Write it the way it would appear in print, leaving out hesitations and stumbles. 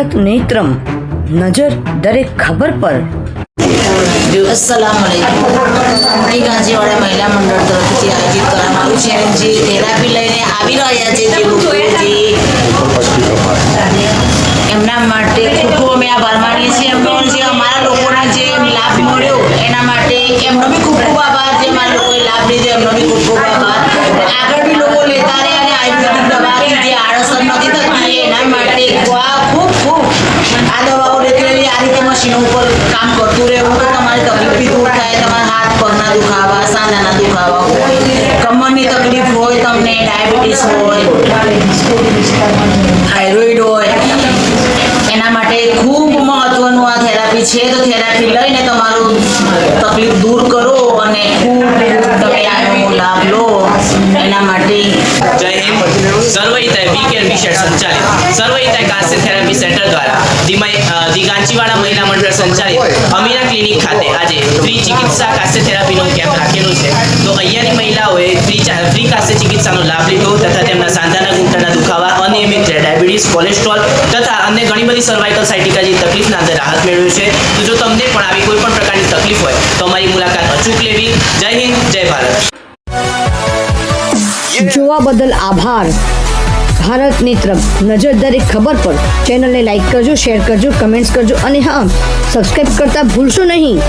ભારત નેત્રમ નજર દરેક ખબર પર। अस्सलामुअलैकुम। गांधीवाड़ा महिला मंडल तरफથી આયોજિત કરવામાં આવ્યું છે જે થેરાપી લઈને આવી રહ્યા છે જે લોકો જે એમના માટે ખૂબ ખૂબ અમે આભાર માનીએ છીએ। એમનો જે અમારા લોકોને જે લાભ મળ્યો એના માટે એમનો બી ખૂબ ખૂબ આભાર। જે અમારા લોકોએ લાભ લીધો એમનો બી ખૂબ ખૂબ આભાર। આગળ બી લોકો લેતા રહે અને આયુર્વેદિક દવાથી જે આડઅસર નથી થતી એના માટે ખૂબ ખૂબ આ દવાઓ લેતી રહેવી। આ રીતે મશીનો ઉપર કામ કરતું રહેવું તો તમારી તકલીફ બી દૂર થાય। તમારા હાથ પગના દુખાવા, સાંધાના દુખાવા હોય, કમરની તકલીફ હોય, તમને ડાયાબિટીસ હોય, થાઇરોઇડ હોય, એના માટે ખૂબ મહત્વનું આ થેરાપી છે। તો થેરાપી લઈને તમારું તકલીફ દૂર કરો અને ખૂબ તમે આનો લાભ લો એના માટે। जय हिंद। सर्वहिताय वीकेर मिशन संचालित सर्वहिताय कास्य थेरापी सेंटर द्वारा गांधीवाड़ा महिला मंडल संचालित अमीरा क्लिनिक खाते आज फ्री चिकित्सा कास्य थेरापीनो केम्प राखेलो छे। तो अहींयानी महिलाओए फ्री कास्य चिकित्सानो लाभ लीधो तथा तेमना सांधाना घूंटणना दुखावा, अनियमित डायबिटीज, कोलेस्ट्रोल तथा अन्य घणी बधी सर्वाइकल साइटिका जेवी तकलीफना अंदर राहत मेळवी छे। तो जो तमने पण आवी कोईपण प्रकारनी तकलीफ होय तो अमारी मुलाकात अचूक लेवी। जय हिंद, जय भारत। જોવા બદલ આભાર। ભારત નેત્રમ નજર દરેક ખબર પર ચેનલને લાઈક કરજો, શેર કરજો, કમેન્ટ્સ કરજો અને હા, સબસ્ક્રાઇબ કરતા ભૂલશો નહીં।